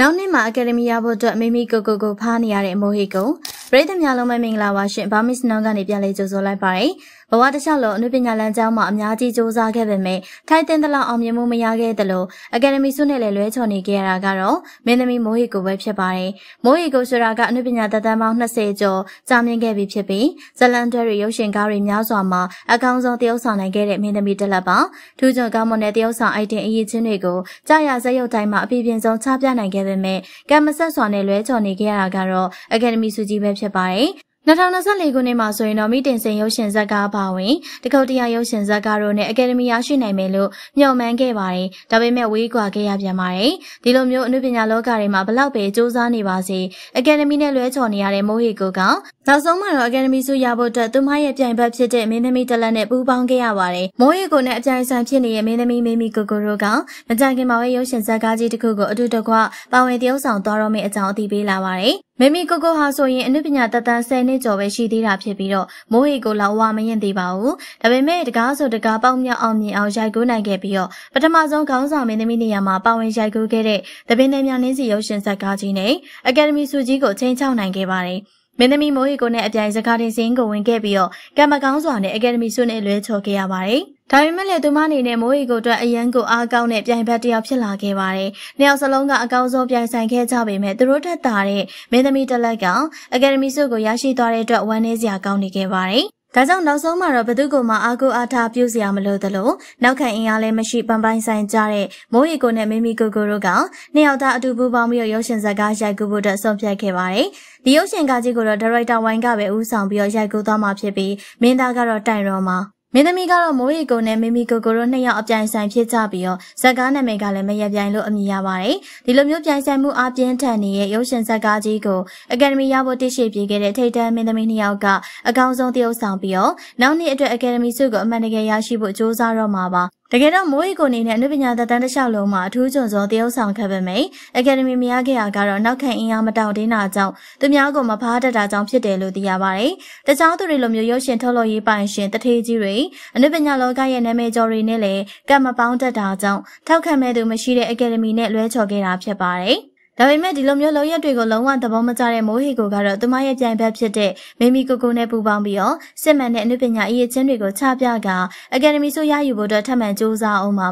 နောက်နှစ်မှာအကယ်ဒမီရဖို့အတွက်မိမိကိုဖားနေရတဲ့မိုဟီကိုပရိသတ်များလုံးပဲမင်္ဂလာပါရှင်ဘာမစ်နောင်ကနေပြန်လည်ကြိုဆိုလိုက်ပါတယ်ဘဝတစ်လျှောက်လုံးအနုပညာလမ်းကြောင်းမှာအများကြီးစူးစမ်းခဲ့ပေမဲ့ထိုက်တင်သလောက်အောင်မြင်မှုမရခဲ့သလိုအကယ်ဒမီဆုနဲ့လည်းလွဲချော်နေခဲ့ရတာကတော့မင်းသမီးမိုဟီကိုပဲဖြစ်ပါတယ်မိုဟီကိုဆိုတာကအနုပညာသက်တမ်းပေါင်း20ကျော်ကြာမြင့်ခဲ့ပြီဖြစ်ပြီးဇလန်တွဲတွေရုပ်ရှင်ကားတွေများစွာမှာအကောင်းဆုံးတရုပ်ဆောင်နိုင်ခဲ့တဲ့မင်းသမီးတစ်လက်ပါထူးချွန်ကောင်းမွန်တဲ့တရုပ်ဆောင်အိုက်တင်အရေးချင်းတွေကိုကြာရဇက်ရုပ်တိုင်းမှာအပြည့်ပြည့်စုံချပြနိုင်ခဲ့ပေမဲ့ကံမဆက်စွာနဲ့လွဲချော်နေခဲ့ရတာကတော့အကယ်ဒမီဆုကြီးပဲဖြစ်ပါတယ်2024ခုနှစ်မှာဆိုရင်တော့မိတင်စင်ရုပ်ရှင်ဇာတ်ကားပါဝင်တကုတ်တရားရုပ်ရှင်ဇာတ်ကားတို့နဲ့အကယ်ဒမီရရှိနိုင်မယ်လို့မျှော်မှန်းခဲ့ပါတယ်။ဒါပေမဲ့ဝေးကွာခဲ့ရပြန်ပါတယ်။ဒီလိုမျိုးအနုပညာလောကတွေမှာဘလောက်ပဲစူးစမ်းနေပါစေအကယ်ဒမီနဲ့လွဲချော်နေရတဲ့မိုဟီကိုကနောက်ဆုံးမှာတော့အကယ်ဒမီဆုရဖို့အတွက်သူမရဲ့ပြိုင်ဘက်ဖြစ်တဲ့မင်းသမီးတလက်နဲ့ပူးပေါင်းခဲ့ရပါတယ်။မိုဟီကိုနဲ့အပြိုင်ဆိုင်ဖြစ်နေတဲ့မင်းသမီးမေမီကိုကိုတို့ကမကြခင်မှာပဲရုပ်ရှင်ဇာတ်ကားကြီးတစ်ခုကိုအတူတကွပါဝင်တရုပ်ဆောင်သွားတော့မယ့်အကြောင်းအသိပေးလာပါတယ်။မေမီကိုကိုဟာဆိုရင်အနုပညာသက်တမ်း10နှစ်ကျော်ပဲရှိသေးတာဖြစ်ပြီးတော့မိုးဟီကိုလောက်ဝမရင်သေးပါဘူးဒါပေမဲ့တကားဆိုတကားပေါက်မြောက်အောင်မြင်အောင်ရိုက်ကူးနိုင်ခဲ့ပြီးတော့ပထမဆုံးခေါင်းဆောင်မင်းသမီးနေရာမှာပါဝင်ရိုက်ကူးခဲ့တဲ့တပင်းတဲ့မြောင်နှင်းစီရုပ်ရှင်ဇာတ်ကားကြီးနဲ့အကယ်ဒမီဆုကြီးကိုချိန်ချောက်နိုင်ခဲ့ပါတယ်မင်းသမီးမိုးဟီကိုနဲ့အပြိုင်စကားတင်စင်းကိုဝင်ခဲ့ပြီးတော့ကံမကောင်းစွာနဲ့အကယ်ဒမီဆုနဲ့လွဲချော်ခဲ့ရပါတယ်ဒါပေမဲ့လည်းသူမအနေနဲ့မိုးဟီကိုအတွက်အရန်ကိုအားကောင်းတဲ့ပြိုင်ဘက်တစ်ယောက်ဖြစ်လာခဲ့ပါတယ်။နှစ်ယောက်စလုံးကအကောင်းဆုံးပြိုင်ဆိုင်ခဲ့ကြပေမဲ့သူတို့ထက်သာတဲ့မင်းသမီးတစ်လက်ကအကယ်ဒမီဆုကိုရရှိသွားတဲ့အတွက်ဝမ်းနည်းစရာကောင်းနေခဲ့ပါတယ်။ဒါကြောင့်နောက်ဆုံးမှာတော့ဘသူကမှအားကိုးအားထားပြုစရာမလိုသလိုနောက်ခံအင်အားလည်းမရှိပန်ပိုင်းဆိုင်ကြတဲ့မိုးဟီကိုနဲ့မင်းမီကိုကိုတို့ကနှစ်ယောက်သားအတူပူးပေါင်းပြီးရုပ်ရှင်ဇာတ်ကားရိုက်ကူးဖို့အတွက်ဆုံးဖြတ်ခဲ့ပါတယ်။ဒီရုပ်ရှင်ကားကြီးကိုတော့ဒါရိုက်တာဝိုင်းကပဲဦးဆောင်ပြီးရိုက်ကူးသွားမှာဖြစ်ပြီးမင်းသားကတော့တိုင်ရောမှာမင်းသမီးကတော့မိုးဟီကိုနဲ့မီမီကိုကိုတို့နှစ်ယောက်အပြိုင်ဆိုင်ဖြစ်ကြပြီးတော့ဇက်ကားနာမည်ကလည်းမရပြိုင်လို့အမည်ရပါတယ်။ဒီလိုမျိုးပြိုင်ဆိုင်မှုအပြင်းထန်နေတဲ့ရုပ်ရှင်ဇက်ကားကြီးကိုအကယ်ဒမီရဖို့တရှိပြေခဲ့တဲ့ထိပ်တန်းမင်းသမီးနှစ်ယောက်ကအကောင်းဆုံးသရုပ်ဆောင်ပြီးတော့နောက်နှစ်အတွက်အကယ်ဒမီဆုကိုအမှန်တကယ်ရရှိဖို့ကြိုးစားတော့မှာပါ။တကယ်တော့မိုးဟီကိုအနေနဲ့အနုပညာသက်တမ်းတစ်လျှောက်လုံးမှာအထူးကျွံဆုံးတရုပ်ဆောင်ခဲ့ပေမဲ့အကယ်ဒမီမရခဲ့ရကတော့နောက်ခံအင်အားမတောင့်တင်းတာကြောင့်သူများကိုမဖားတတ်တာကြောင့်ဖြစ်တယ်လို့သိရပါတယ်။တခြားသူတွေလိုမျိုးရုပ်ရှင်ထုတ်လုပ်ရေးပိုင်ရှင်တထေးကြီးတွေအနုပညာလောကရဲ့နာမည်ကျော်တွေနဲ့လည်းကံမပေါင်းတတ်တာကြောင့်ထောက်ခံမဲ့သူမရှိတဲ့အကယ်ဒမီနဲ့လွဲချော်ခဲ့တာဖြစ်ပါတယ်။ဒါပေမဲ့ဒီလိုမျိုးလုံရက်တွေကိုလုံးဝသဘောမကျတဲ့မိုးဟီကိုကတော့သူမရဲ့ပြိုင်ဘက်ဖြစ်တဲ့မေမီကိုကိုနဲ့ပူးပေါင်းပြီးတော့စစ်မှန်တဲ့အနုပညာအရေးချင်းတွေကိုချပြကအကယ်ဒမီဆုရယူဖို့အတွက်ထပ်မံကြိုးစားအောင်ပါ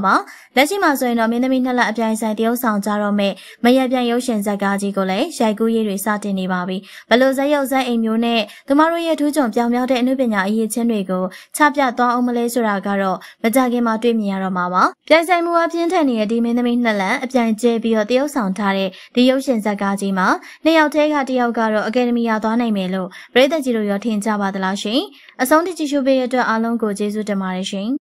လက်ရှိမှာဆိုရင်တော့မင်းသမီးနှစ်လအပြိုင်ဆိုင်တရုပ်ဆောင်ကြတော့မဲ့မရပြိုင်ရုပ်ရှင်ဇာတ်ကားကြီးကိုလည်းရိုက်ကူးရေးတွေစတင်နေပါပြီဘလို့ဇက်ရုပ်ဇက်အိမ်မျိုးနဲ့သူမတို့ရဲ့ထူးချွန်ပြောင်ပြောင်းတဲ့အနုပညာအရေးချင်းတွေကိုချပြသွားအောင်မလဲဆိုတာကတော့မကြခင်မှာတွေ့မြင်ရတော့မှာပါပြိုင်ဆိုင်မှုအပြင်းထန်နေတဲ့ဒီမင်းသမီးနှစ်လအပြိုင်ကျဲပြီးတော့တရုပ်ဆောင်ထားတဲ့ဒီရုပ်ရှင်ဇာတ်ကားကြီးမှာနှစ်ယောက်တည်းကတစ်ယောက်ကတော့အကယ်ဒမီရသွားနိုင်မယ်လို့ပရိသတ်ကြီးတို့ရောထင်ကြပါသလားရှင်အဆုံးထိကြည့်ရှုပေးတဲ့အတွက်အားလုံးကိုကျေးဇူးတင်ပါတယ်ရှင်